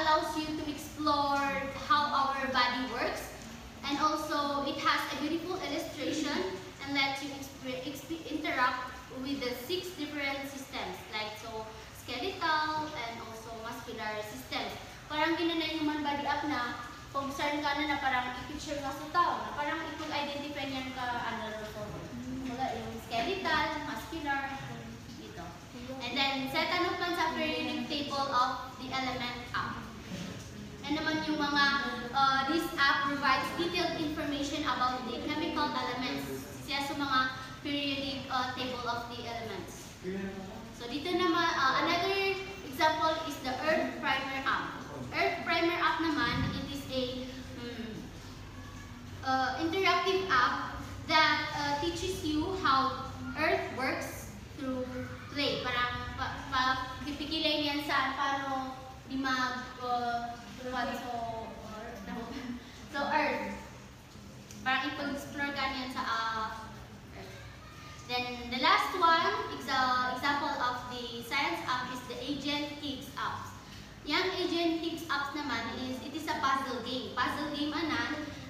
allows you to explore how our body works, and also it has a beautiful illustration and lets you interact with the 6 different systems, like skeletal and also muscular systems. Parang ginanay human body app na concern ka na parang i-picture nga sa tao, na parang i-identify niyan ka yung skeletal, muscular, dito. And then, second of sa periodic table of the element app. And naman yung mga, this app provides detailed information about the chemical elements. Siya sa mga periodic table of the elements. So dito naman, another example is the Earth Primer app. Earth Primer app naman, it is a interactive app that teaches you how Earth works through play. Parang pipikilay niyan sa paano di so Earth. Parang ipag-explore ka niyan sa Earth. Then the last one, example of the science app is the Agent Kids app. Yang Agent Kids app naman it is a puzzle game. Puzzle game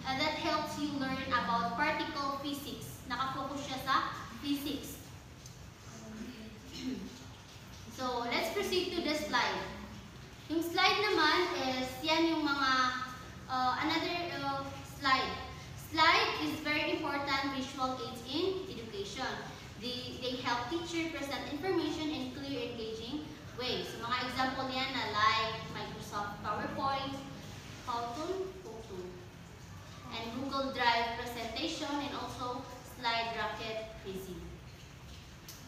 that helps you learn about particle physics. Nakafocus siya sa physics. So, let's proceed to the slide. Yung slide naman is, yan yung mga, another slide. Slide is very important visual aids in education. They help teacher present information in clear, engaging ways. So, mga example yan na like Microsoft PowerPoint, Powtoon, and Google Drive presentation, and also Slide Rocket Quizzing.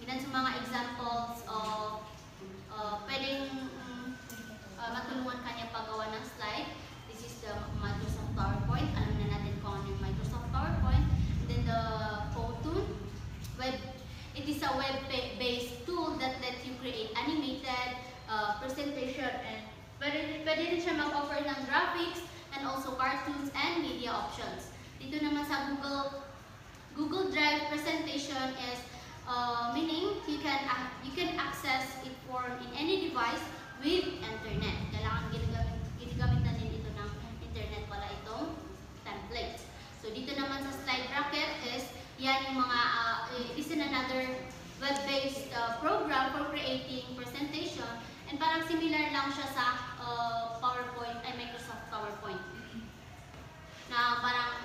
Ilan sa mga examples of pwedeng matulungan kanya paggawa ng slide. This is the Microsoft PowerPoint. Alam na natin kung ano yung Microsoft PowerPoint. And then the Powtoon. It is a web-based tool that lets you create animated presentation, and pwede rin siya mag-offer ng graphics and also cartoons and media options. Dito naman sa Google Drive presentation is meaning you can access it in any device with internet. Kailangan ginagamit na din ito ng internet pala itong template. So dito naman sa Slide Rocket is yan yung mga is another web-based program for creating presentation, and parang similar lang siya sa PowerPoint ay Microsoft PowerPoint. Na parang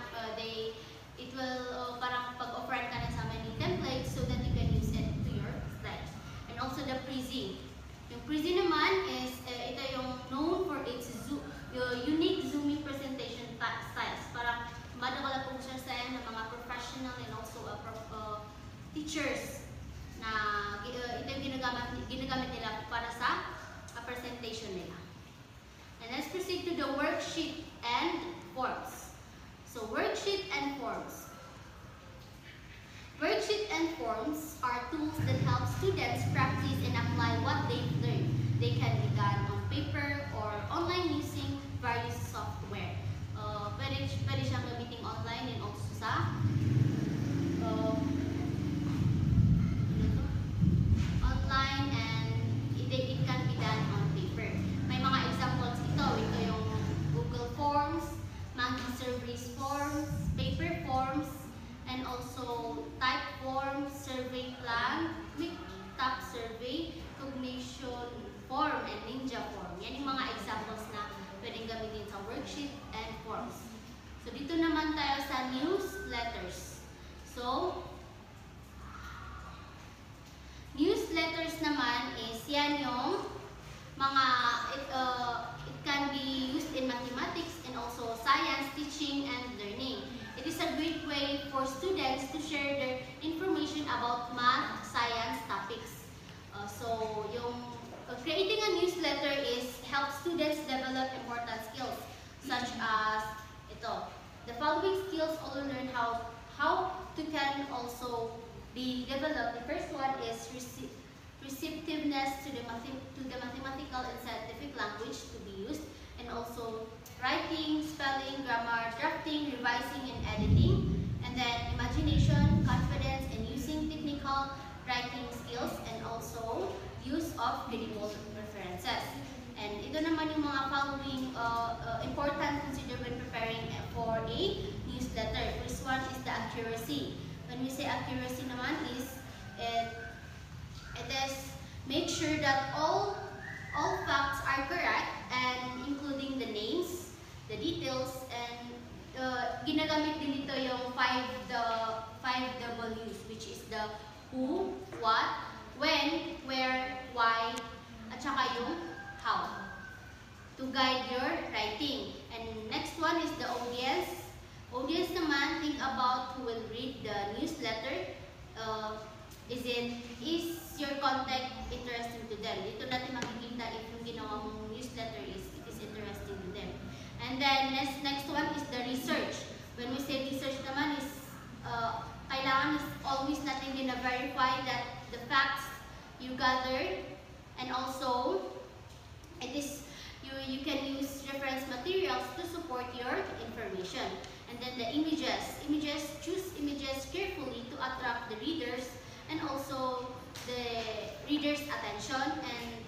it will parang pag-offer ka na sa many templates so that you can use it to your slides. And also the Prezi. Yung Prezi naman is ito yung known for its unique zooming presentation styles. Parang madakala po siya sa ng mga professional and also teachers na ito yung ginagamit nila para sa presentation nila. And let's proceed to the worksheet and forms. So worksheet and forms. Worksheet and forms are tools that help students practice and apply what they've learned. They can be done on paper or online using various software. Pwede siyang gamitin online and also sa online, and it can be done on paper. May mga examples ito yung Google Forms, Monkey Surveys forms, paper forms, and also type forms, survey plan, quick tap survey, cognition form, and ninja form. Yan yung mga examples na pwedeng gamitin sa worksheet and forms. So dito naman tayo sa newsletters. So newsletters naman is yan yung mga it can be used in mathematics and also science, teaching, and learning. It is a great way for students to share their information about math, science topics. So yung creating a newsletter is help students develop important skills such as the following skills all learn how to can also be developed. The first one is receptiveness to the mathematical and scientific language to be used, and also writing, spelling, grammar, drafting, revising, and editing, and then imagination, confidence, and using technical writing skills, and also use of credible references. And ito naman yung mga following accuracy. When we say accuracy naman is, it is make sure that all facts are correct, and including the names, the details, and ginagamit din dito yung 5 W's, which is the who, what, when, where, why, at saka yung how, to guide your writing. And next one is the audience. Audience naman, think about who will read the newsletter. Is your content interesting to them? Dito natin makikita if yung ginawa mong newsletter is interesting to them. And then next one is the research. When we say research naman is kailangan is always natin gina-verify that the facts you gathered, and also it is you can use reference materials to support your information. And then the images. Choose images carefully to attract the readers and also the reader's attention. And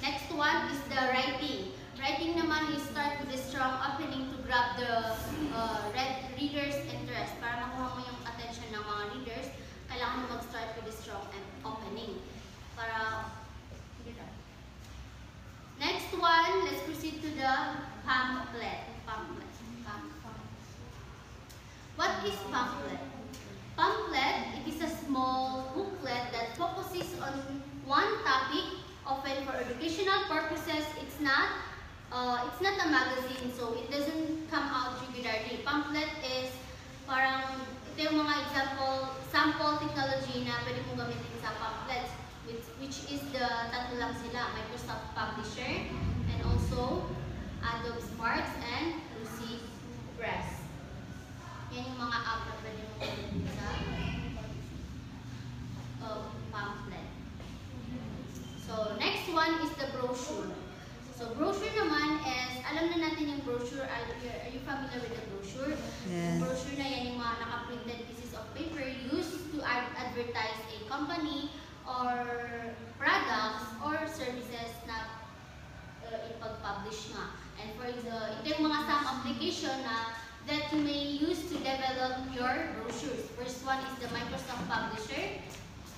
next one is the writing. Writing naman is start with a strong opening to grab the reader's interest. Para makuha mo yung attention ng mga readers, kailangan mo mag-start with a strong opening. Next one, let's proceed to the pamphlet. What is pamphlet? Pamphlet, it is a small booklet that focuses on one topic, often for educational purposes. It's not a magazine, so it doesn't come out regularly. Pamphlet is parang, ito yung mga sample technology na pwede mong gamitin sa pamphlets, which is tatlo lang sila, Microsoft Publisher, and also Adobe Sparks, and Lucid Press. Yan yung mga app na pwede mong gamitin sa pamphlet. So, next one is the brochure. So, brochure naman is, alam na natin yung brochure. Are you familiar with the brochure? Yes. Brochure na yan yung mga naka-printed pieces of paper used to advertise a company or products or services na ipag-publish nga. And for example, ito yung mga some application that you may use to develop your brochures. First one is the Microsoft Publisher,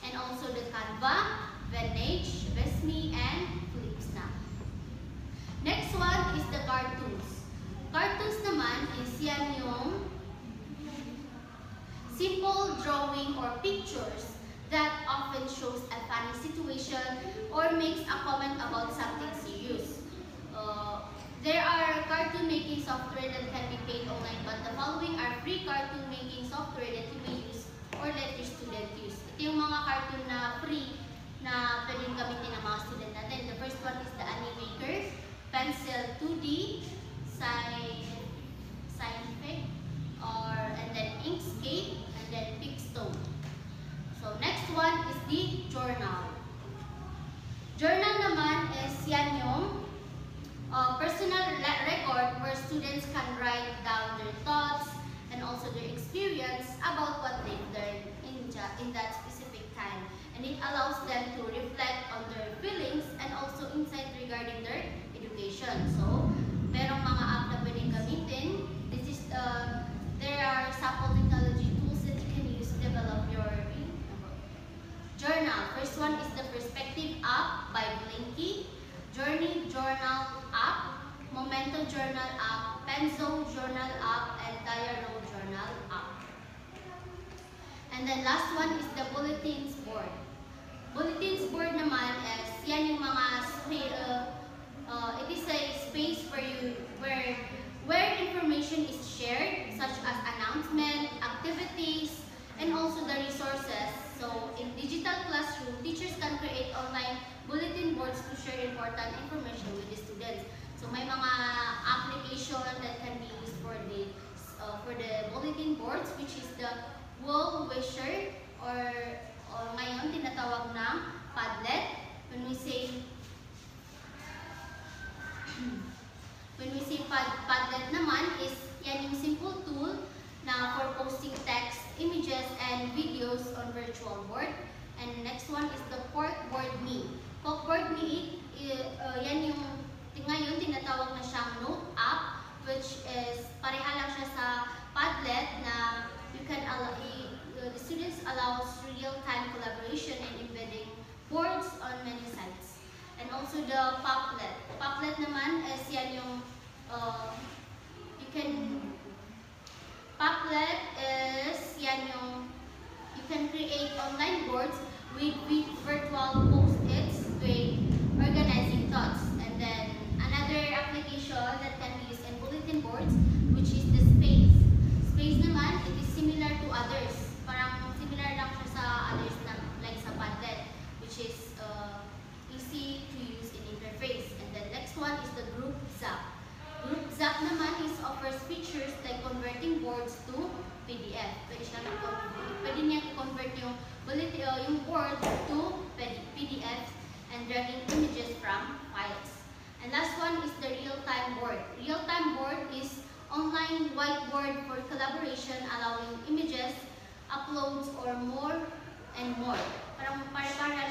and also the Canva, Venage, Vesme, and Flipsnap. Next one is the cartoons. Cartoons naman is yan yung simple drawing or pictures that often shows a funny situation or makes a comment about something serious. There are cartoon making software that can be paid online, but the following are free cartoon making software that you may use or let your student use. Ito yung mga cartoon na free na pwedeng gamitin ng mga student natin. The first one is the Animaker, Pencil 2D, Scientific, and then Inkscape, and then Pixstone. So next one is the journal. Journal naman is yan yung personal record where students can write down their thoughts and also their experience about what they've learned in that specific time. And it allows them to reflect on their feelings and also insight regarding their education. So, merong mga app na pwedeng gamitin. There are sample technology tools that you can use to develop your journal. First one is the Perspective app by Blinky, Journey Journal app, Momento Journal app, Penzo Journal app, and Diaro Journal app. And then last one is the Bulletins board. Bulletins board naman is yan yung mga it is a space where information is shared, such as announcement, activities, and also the resources. So in digital classroom, teachers can create online bulletin boards to share important information with the students. So may mga application that can be used for the bulletin boards, which is the Wall Wisher, or ngayon tinatawag na Padlet. When we say Padlet naman is yan yung simple tool na for posting text, images, and videos on virtual board. And next one is the Corkboard.me. Corkboard.me, yan yung ngayon tinatawag na siyang note app, which is pareha lang siya sa Padlet na you can the students allows real-time collaboration and embedding boards on many sites. And also the Padlet. Padlet naman is yan yung you can Padlet is yan yung you can create online boards with virtual post-its with organizing thoughts. And then another application that can be used in bulletin boards, which is the Space. Space naman, it is similar to others. Parang similar lang siya sa others na like sa Padlet, which is easy to use in interface. And the next one is the Group Zap. Group Zap naman is offers features like converting boards to PDF. Pwede niyang i-convert yung board to PDF and dragging images from files. And last one is the real-time board. Real-time board is online whiteboard for collaboration, allowing images, uploads, or more and more. Parang para-para